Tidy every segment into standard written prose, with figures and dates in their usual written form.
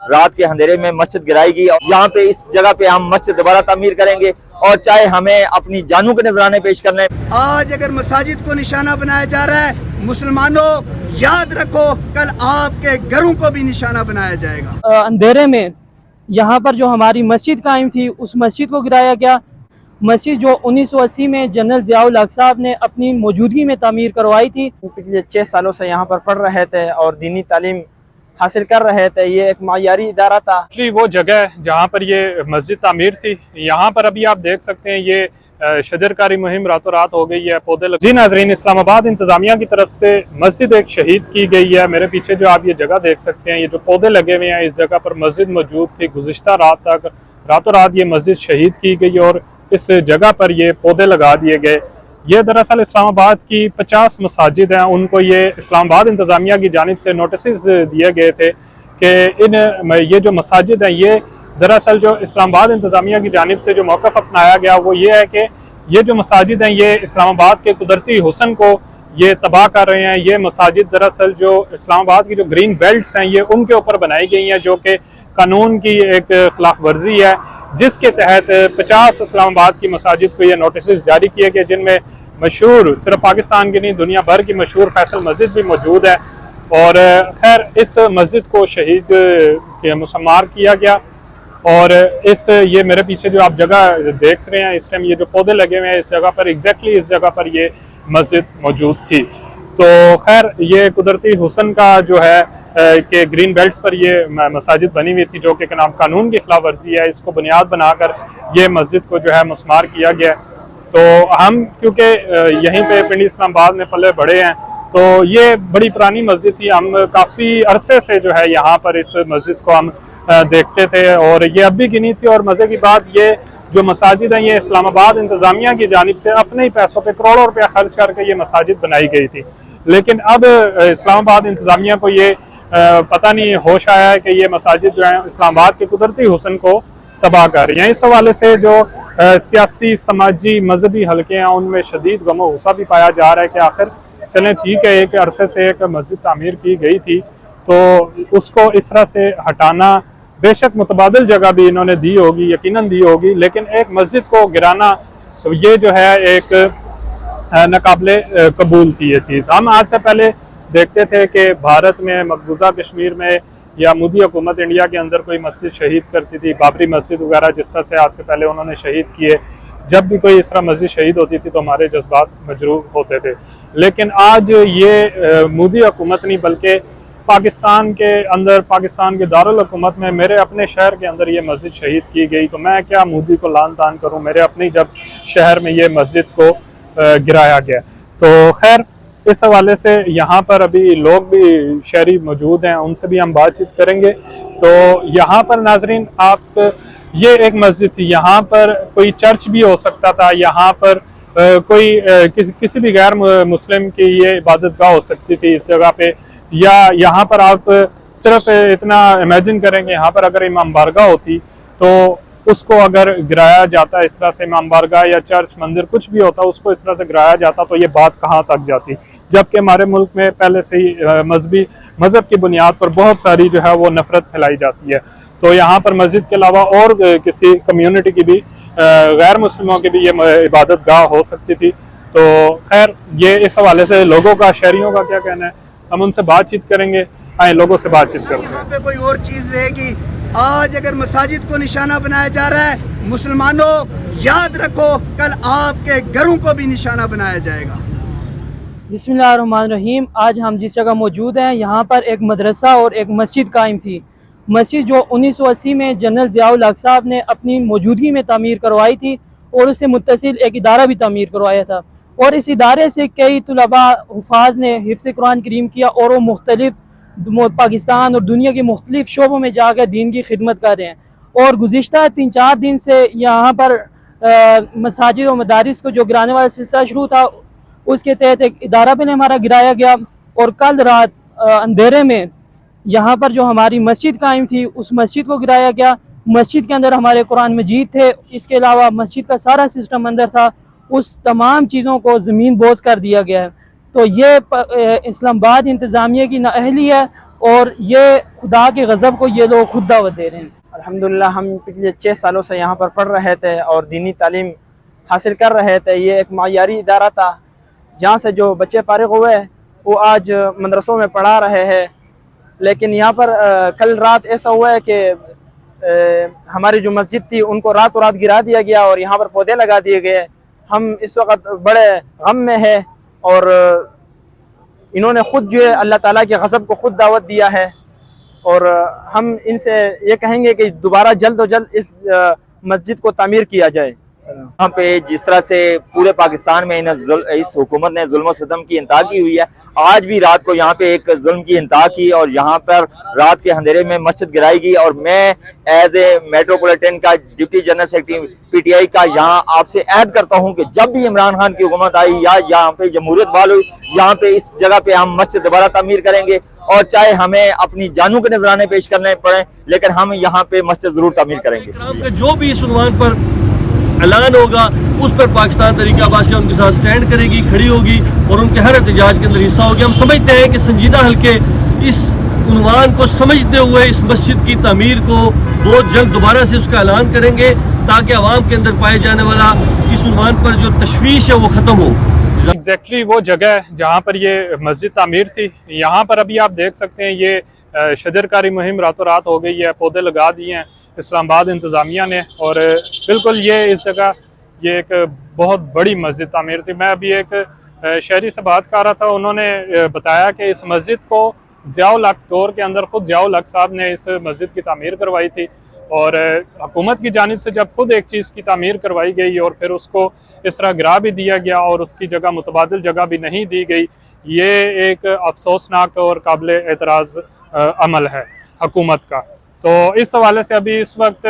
रात के अंधेरे में मस्जिद गिराएगी और यहाँ पे इस जगह पे हम मस्जिद दोबारा तामीर करेंगे और चाहे हमें अपनी जानों के नजराने पेश करने। आज अगर मसाजिद को निशाना बनाया जा रहा है, मुसलमानों याद रखो कल आपके घरों को भी निशाना बनाया जाएगा। अंधेरे में यहाँ पर जो हमारी मस्जिद कायम थी उस मस्जिद को गिराया गया। मस्जिद जो 1980 में जनरल ज़ियाउल हक साहब ने अपनी मौजूदगी में तामीर करवाई थी। पिछले 6 सालों से यहाँ पर पढ़ रहे थे और दीनी तालीम हासिल कर रहे थे। ये एक मायारी इदारा था। वो जगह है जहाँ पर ये मस्जिद तामीर थी, यहाँ पर अभी आप देख सकते हैं ये शजरकारी मुहिम रातों रात हो गई है, पौधे लगे। जी नाजरीन, इस्लामाबाद इंतजामिया की तरफ से मस्जिद एक शहीद की गई है। मेरे पीछे जो आप ये जगह देख सकते हैं, ये जो पौधे लगे हुए हैं, इस जगह पर मस्जिद मौजूद थी। गुज़िश्ता रात तक रातों रात ये मस्जिद शहीद की गई और इस जगह पर ये पौधे लगा दिए गए। ये दरअसल इस्लामाबाद की 50 मसाजिद हैं, उनको ये इस्लामाबाद इंतजामिया की जानिब से नोटिस दिए गए थे कि ये जो मसाजिद हैं, ये दरअसल जो इस्लामाबाद इंतजामिया की जानिब से जो मौक़िफ़ अपनाया गया वो ये है कि ये जो मसाजिद हैं ये इस्लामाबाद के कुदरती हुस्न को ये तबाह कर रहे हैं। ये मसाजिद दरअसल जो इस्लामाबाद की जो ग्रीन बेल्ट्स हैं ये उनके ऊपर बनाई गई हैं, जो कि कानून की एक खिलाफ वर्जी है, जिसके तहत 50 इस्लामाबाद की मसाजिद को ये नोटिस जारी किए गए, जिनमें मशहूर सिर्फ पाकिस्तान की नहीं दुनिया भर की मशहूर फैसल मस्जिद भी मौजूद है। और खैर इस मस्जिद को शहीद के मुसम्मार किया गया और ये मेरे पीछे जो आप जगह देख रहे हैं इस टाइम ये जो पौधे लगे हुए हैं इस जगह पर एग्जैक्टली इस जगह पर ये मस्जिद मौजूद थी। तो खैर ये कुदरती हुस्न का जो है कि ग्रीन बेल्ट्स पर ये मसाजिद बनी हुई थी, जो कि नाम कानून की खिलाफ वर्जी है, इसको बुनियाद बनाकर ये मस्जिद को जो है मुसम्मार किया गया। तो हम क्योंकि यहीं पे पिंडी इस्लामाबाद में पले बड़े हैं, तो ये बड़ी पुरानी मस्जिद थी। हम काफ़ी अरसे से जो है यहाँ पर इस मस्जिद को हम देखते थे और ये अब भी गिनी थी। और मज़े की बात ये जो मसाजिद हैं ये इस्लामाबाद इंतज़ामिया की जानिब से अपने ही पैसों पे करोड़ों रुपया खर्च करके ये मसाजिद बनाई गई थी, लेकिन अब इस्लामाबाद इंतज़ामिया को ये पता नहीं होश आया है कि ये मसाजिद जो है इस्लामाबाद के कुदरती हुस्न को तबाह कर रही हैं। इस हवाले से जो सियासी समाजी मजहबी हल्के हैं उनमें शदीद गमो गुस्सा भी पाया जा रहा है कि आखिर चलें ठीक है, एक अरसे से एक मस्जिद तामीर की गई थी तो उसको इस तरह से हटाना, बेशक मुतबादिल जगह भी इन्होंने दी होगी, यकीनन दी होगी, लेकिन एक मस्जिद को गिराना तो ये जो है एक नाकाबिले कबूल थी ये चीज़। हम आज से पहले देखते थे कि भारत में मकबूजा कश्मीर में या मोदी हुकूमत इंडिया के अंदर कोई मस्जिद शहीद करती थी, बाबरी मस्जिद वगैरह जिस तरह से आज से पहले उन्होंने शहीद किए, जब भी कोई इस तरह मस्जिद शहीद होती थी तो हमारे जज्बात मजरूह होते थे। लेकिन आज ये मोदी हुकूमत नहीं बल्कि पाकिस्तान के अंदर, पाकिस्तान के दारुल हुकूमत में मेरे अपने शहर के अंदर ये मस्जिद शहीद की गई, तो मैं क्या मोदी को लान तान करूँ, मेरे अपने जब शहर में ये मस्जिद को गिराया गया। तो खैर इस हवाले से यहाँ पर अभी लोग भी शहरी मौजूद हैं, उनसे भी हम बातचीत करेंगे। तो यहाँ पर नाजरीन आप ये एक मस्जिद थी, यहाँ पर कोई चर्च भी हो सकता था, यहाँ पर कोई किसी भी गैर मुस्लिम की ये इबादत गाह हो सकती थी इस जगह पे, या यहाँ पर आप सिर्फ इतना इमेजिन करेंगे यहाँ पर अगर इमाम बारगाह होती तो उसको अगर गिराया जाता इस तरह से, इमाम बारगाह या चर्च मंदिर कुछ भी होता उसको इस तरह से गिराया जाता तो ये बात कहाँ तक जाती। जबकि हमारे मुल्क में पहले से ही मजहब की बुनियाद पर बहुत सारी जो है वो नफरत फैलाई जाती है। तो यहाँ पर मस्जिद के अलावा और किसी कम्युनिटी की भी गैर मुस्लिमों की भी ये इबादत गाह हो सकती थी। तो खैर ये इस हवाले से लोगों का, शहरियों का क्या कहना है, हम उनसे बातचीत करेंगे। आए लोगों से बातचीत करते हैं। यहाँ पे कोई और चीज़ रहेगी। आज अगर मसाजिद को निशाना बनाया जा रहा है, मुसलमानों याद रखो कल आपके घरों को भी निशाना बनाया जाएगा। बिस्मिल्लाहिर्रहमानिर्रहीम। आज हम जिस जगह मौजूद हैं यहाँ पर एक मदरसा और एक मस्जिद कायम थी। मस्जिद जो 1980 में जनरल ज़ियाउल हक साहब ने अपनी मौजूदगी में तामीर करवाई थी और उससे मुत्तसिल एक इदारा भी तामीर करवाया था, और इस इदारे से कई तुलबा हुफ़ाज ने हिफ्ज़ कुरान करीम किया और वो मुख्तलिफ पाकिस्तान और दुनिया के मुख्तलिफ शोबों में जाकर दीन की खिदमत कर रहे हैं। और गुज़िश्ता 3-4 दिन से यहाँ पर मसाजिद और मदारिस को जो गिराने वाला सिलसिला शुरू था उसके तहत एक इदारा भी हमारा गिराया गया। और कल रात अंधेरे में यहाँ पर जो हमारी मस्जिद कायम थी उस मस्जिद को गिराया गया। मस्जिद के अंदर हमारे कुरान मजीद थे, इसके अलावा मस्जिद का सारा सिस्टम अंदर था, उस तमाम चीज़ों को ज़मीन बोझ कर दिया गया है। तो ये इस्लामाबाद इंतज़ामिया की नाअहली है और ये खुदा के गज़ब को ये लोग खुद दावत दे रहे हैं। अल्हम्दुलिल्लाह हम पिछले 6 सालों से यहाँ पर पढ़ रहे थे और दीनी तालीम हासिल कर रहे थे। ये एक मायारी इदारा था जहाँ से जो बच्चे फारिग हुए वो आज मदरसों में पढ़ा रहे हैं। लेकिन यहाँ पर कल रात ऐसा हुआ है कि हमारी जो मस्जिद थी उनको रातों रात गिरा दिया गया और यहाँ पर पौधे लगा दिए गए। हम इस वक्त बड़े गम में है और इन्होंने खुद जो है अल्लाह ताला के गज़ब को खुद दावत दिया है और हम इनसे ये कहेंगे कि दोबारा जल्द जल्द इस मस्जिद को तामीर किया जाए। यहाँ पे जिस तरह से पूरे पाकिस्तान में इस हुकूमत ने जुल्म सितम की इंतहा की हुई है, आज भी रात को यहाँ पे एक जुल्म की इंतहा की और यहाँ पर रात के अंधेरे में मस्जिद गिराई गई। और मैं एज ए मेट्रोपॉलिटन का डिप्टी जनरल सेक्रेटरी PTI का यहाँ आपसे ऐद करता हूँ कि जब भी इमरान खान की हुकूमत आई या यहाँ पे जमहूरियत बहाल हुई, यहाँ पे इस जगह पे हम मस्जिद दोबारा तामीर करेंगे और चाहे हमें अपनी जानों के नजराने पेश करने पड़े, लेकिन हम यहाँ पे मस्जिद जरूर तामीर करेंगे। जो भी इस उन्वान पर ऐलान होगा उस पर पाकिस्तान तहरीक आबासिया उनके साथ स्टैंड करेगी, खड़ी होगी और उनके हर एहतजाज के अंदर हिस्सा होगी। हम समझते हैं कि संजीदा हल्के इस उन्वान को समझते हुए इस मस्जिद की तामीर को बहुत जल्द दोबारा से उसका ऐलान करेंगे ताकि आवाम के अंदर पाए जाने वाला इस उन्वान पर जो तशवीश है वो ख़त्म हो। एग्जैक्टली वो जगह है जहाँ पर ये मस्जिद तामीर थी। यहाँ पर अभी आप देख सकते हैं ये शजरकारी मुहिम रातों रात हो गई है, पौधे लगा दिए हैं इस्लामाबाद इंतज़ामिया ने और बिल्कुल ये इस जगह ये एक बहुत बड़ी मस्जिद तामीर थी। मैं अभी एक शहरी से बात कर रहा था, उन्होंने बताया कि इस मस्जिद को ज़ियाउल हक दौर के अंदर खुद ज़ियाउल हक साहब ने इस मस्जिद की तामीर करवाई थी और हुकूमत की जानिब से जब खुद एक चीज़ की तामीर करवाई गई और फिर उसको इस तरह गिरा भी दिया गया और उसकी जगह मुतबादिल जगह भी नहीं दी गई, ये एक अफसोसनाक और काबिल एतराज़ अमल है हुकूमत का। तो इस हवाले से अभी इस वक्त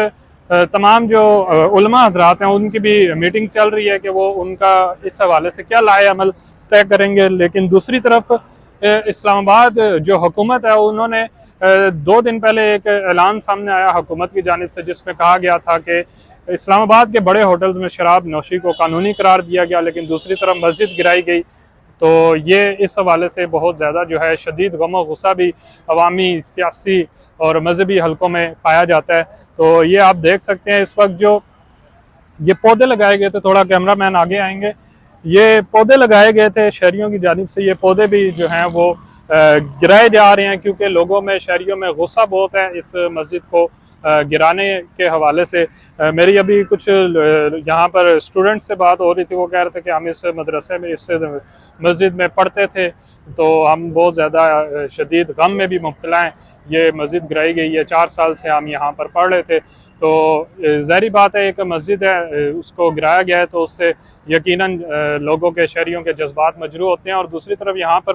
तमाम जो उलमा हजरात हैं उनकी भी मीटिंग चल रही है कि वो उनका इस हवाले से क्या लाए अमल तय करेंगे। लेकिन दूसरी तरफ इस्लामाबाद जो हुकूमत है उन्होंने 2 दिन पहले एक ऐलान सामने आया हुकूमत की जानिब से जिसमें कहा गया था कि इस्लामाबाद के बड़े होटल्स में शराब नोशी को कानूनी करार दिया गया, लेकिन दूसरी तरफ मस्जिद गिराई गई। तो ये इस हवाले से बहुत ज़्यादा जो है शदीद गम और गुस्सा भी अवामी, सियासी और मजहबी हलकों में पाया जाता है। तो ये आप देख सकते हैं इस वक्त जो ये पौधे लगाए गए थे, थोड़ा कैमरामैन आगे आएंगे, ये पौधे लगाए गए थे शहरियों की जानिब से। ये पौधे भी जो हैं वो गिराए जा रहे हैं क्योंकि लोगों में, शहरियों में गुस्सा बहुत है इस मस्जिद को गिराने के हवाले से। मेरी अभी कुछ यहाँ पर स्टूडेंट से बात हो रही थी, वो कह रहे थे कि हम इस मदरसे में, इस मस्जिद में पढ़ते थे तो हम बहुत ज़्यादा शदीद गम में भी मुब्तला हैं। ये मस्जिद गिराई गई है, 4 साल से हम यहाँ पर पढ़ रहे थे। तो ज़ाहिरी बात है एक मस्जिद है उसको गिराया गया है तो उससे यकीनन लोगों के, शहरियों के जज्बात मजरू होते हैं। और दूसरी तरफ यहाँ पर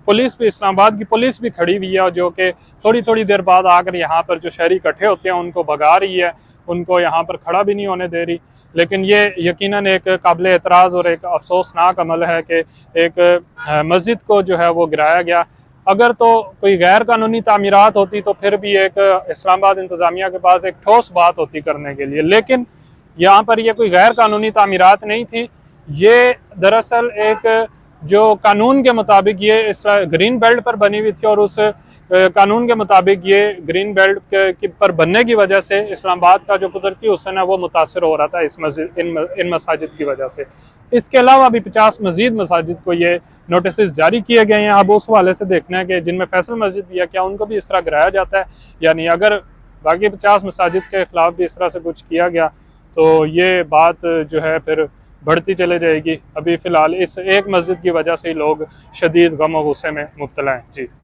पुलिस भी, इस्लामाबाद की पुलिस भी खड़ी हुई है जो कि थोड़ी थोड़ी देर बाद आकर यहाँ पर जो शहरी इकट्ठे होते हैं उनको भगा रही है, उनको यहाँ पर खड़ा भी नहीं होने दे रही। लेकिन ये यकीनन एक काबिल एतराज़ और एक अफसोसनाक अमल है कि एक मस्जिद को जो है वो गिराया गया। अगर तो कोई गैर कानूनी तामीरात होती तो फिर भी एक इस्लामाबाद इंतज़ामिया के पास एक ठोस बात होती करने के लिए, लेकिन यहाँ पर ये कोई गैर कानूनी तामीरात नहीं थी। ये दरअसल एक जो कानून के मुताबिक ये इस ग्रीन बेल्ट पर बनी हुई थी और उस कानून के मुताबिक ये ग्रीन बेल्ट पर बनने की वजह से इस्लामाबाद का जो कुदरती हुस्न है वो मुतासर हो रहा था इस मस्जिद, इन मसाजिद की वजह से। इसके अलावा भी 50 मजीद मसाजिद को ये नोटिस जारी किए गए हैं। अब उस वाले से देखना है कि जिनमें फैसल मस्जिद भी है क्या उनको भी इस तरह गिराया जाता है या नहीं। अगर बाकी 50 मसाजिद के खिलाफ भी इस तरह से कुछ किया गया तो ये बात जो है फिर बढ़ती चले जाएगी। अभी फ़िलहाल इस एक मस्जिद की वजह से ही लोग शदीद गम और गुस्से में मुब्तला हैं। जी।